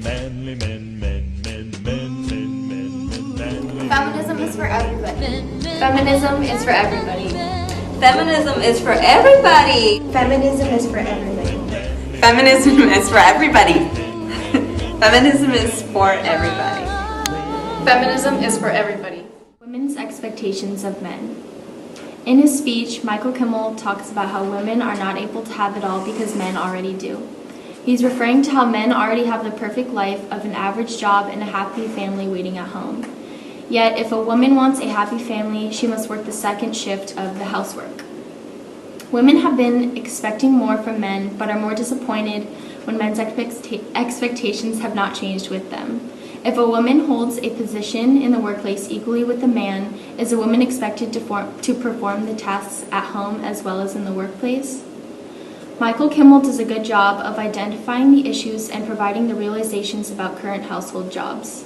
Feminism is for everybody. Feminism is for everybody. Feminism is for everybody. Feminism is for everybody. Feminism is for everybody. Feminism is for everybody. Feminism is for everybody. Women's expectations of men. In his speech, Michael Kimmel talks about how women are not able to have it all because men already do. He's referring to how men already have the perfect life of an average job and a happy family waiting at home. Yet, if a woman wants a happy family, she must work the second shift of the housework. Women have been expecting more from men, but are more disappointed when men's expectations have not changed with them. If a woman holds a position in the workplace equally with a man, is a woman expected to perform the tasks at home as well as in the workplace? Michael Kimmel does a good job of identifying the issues and providing the realizations about current household jobs.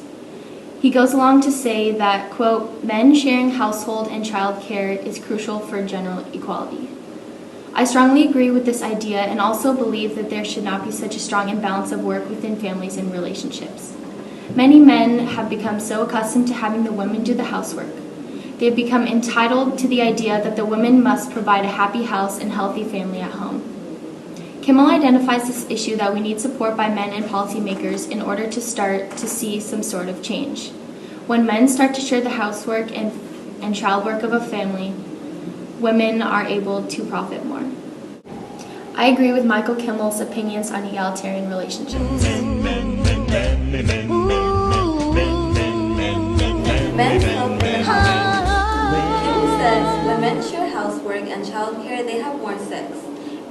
He goes along to say that, quote, men sharing household and child care is crucial for general equality. I strongly agree with this idea and also believe that there should not be such a strong imbalance of work within families and relationships. Many men have become so accustomed to having the women do the housework. They have become entitled to the idea that the women must provide a happy house and healthy family at home. Kimmel identifies this issue that we need support by men and policymakers in order to start to see some sort of change. When men start to share the housework and child work of a family, women are able to profit more. I agree with Michael Kimmel's opinions on egalitarian relationships. Men's help in the household. Kimmel says when men share housework and childcare, they have more sex.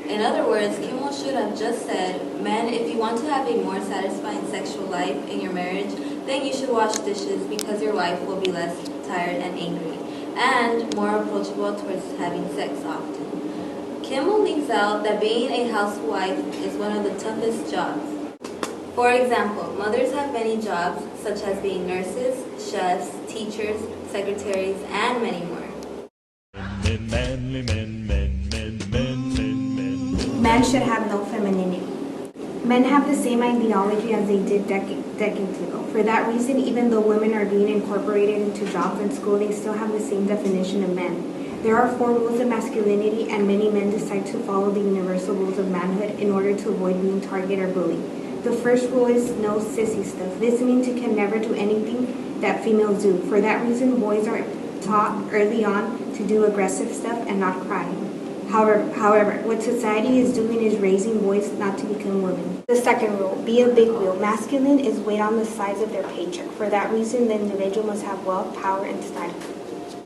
In other words, Kimmel should have just said, men, if you want to have a more satisfying sexual life in your marriage, then you should wash dishes because your wife will be less tired and angry, and more approachable towards having sex often. Kimmel leaves out that being a housewife is one of the toughest jobs. For example, mothers have many jobs, such as being nurses, chefs, teachers, secretaries, and many more. Men should have no femininity. Men have the same ideology as they did decades ago. For that reason, even though women are being incorporated into jobs and school, they still have the same definition of men. There are 4 rules of masculinity, and many men decide to follow the universal rules of manhood in order to avoid being targeted or bullied. The first rule is no sissy stuff. This means you can never do anything that females do. For that reason, boys are taught early on to do aggressive stuff and not cry. However, what society is doing is raising boys not to become women. The second rule, be a big wheel. Masculine is weighed on the size of their paycheck. For that reason, the individual must have wealth, power, and style.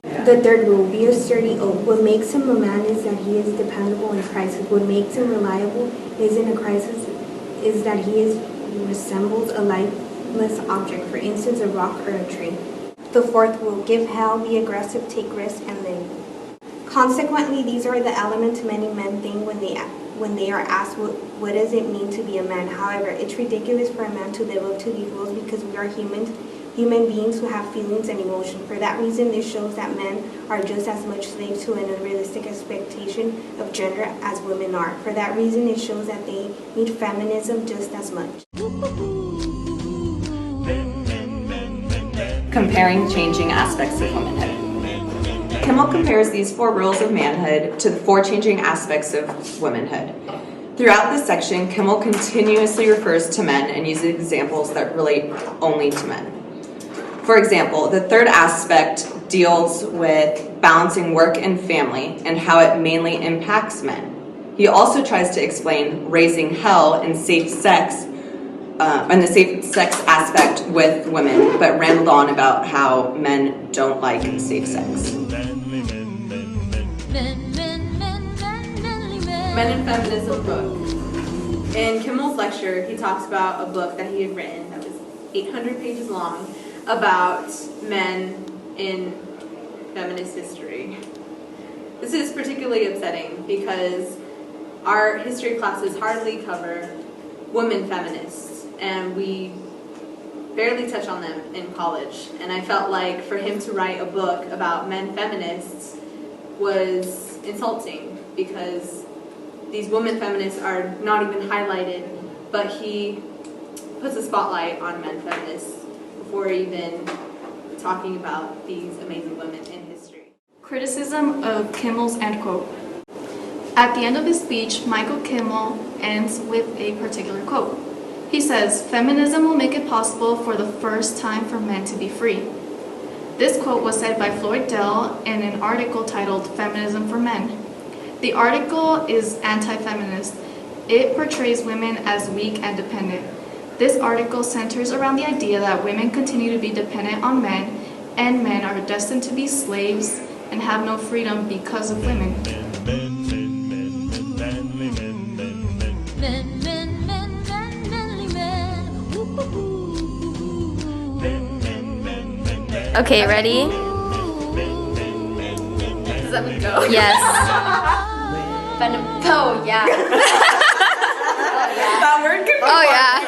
The third rule, be a sturdy oak. What makes him a man is that he is dependable in crisis. What makes him reliable is in a crisis is that he resembles a lifeless object, for instance, a rock or a tree. The fourth rule, give hell, be aggressive, take risks, and live. Consequently, these are the elements many men think when they are asked what does it mean to be a man. However, it's ridiculous for a man to live up to these rules because we are human beings who have feelings and emotion. For that reason, this shows that men are just as much slaves to an unrealistic expectation of gender as women are. For that reason, it shows that they need feminism just as much. Comparing changing aspects of womanhood. Kimmel compares these 4 rules of manhood to the 4 changing aspects of womanhood. Throughout this section, Kimmel continuously refers to men and uses examples that relate only to men. For example, the third aspect deals with balancing work and family and how it mainly impacts men. He also tries to explain raising hell and safe sex and the safe sex aspect with women, but rambled on about how men don't like safe sex. Men and Feminism book. In Kimmel's lecture, he talks about a book that he had written that was 800 pages long about men in feminist history. This is particularly upsetting because our history classes hardly cover women feminists, and we barely touch on them in college. And I felt like for him to write a book about men feminists was insulting because these women feminists are not even highlighted, but he puts a spotlight on men feminists before even talking about these amazing women in history. Criticism of Kimmel's end quote. At the end of his speech, Michael Kimmel ends with a particular quote. He says, "Feminism will make it possible for the first time for men to be free." This quote was said by Floyd Dell in an article titled "Feminism for Men." The article is anti-feminist. It portrays women as weak and dependent. This article centers around the idea that women continue to be dependent on men, and men are destined to be slaves and have no freedom because of women. Okay, ready? Does that mean go? Yes. Oh, yeah. That word could be Oh, yeah.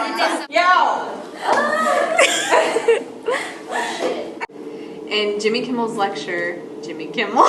In Jimmy Kimmel's lecture, Jimmy Kimmel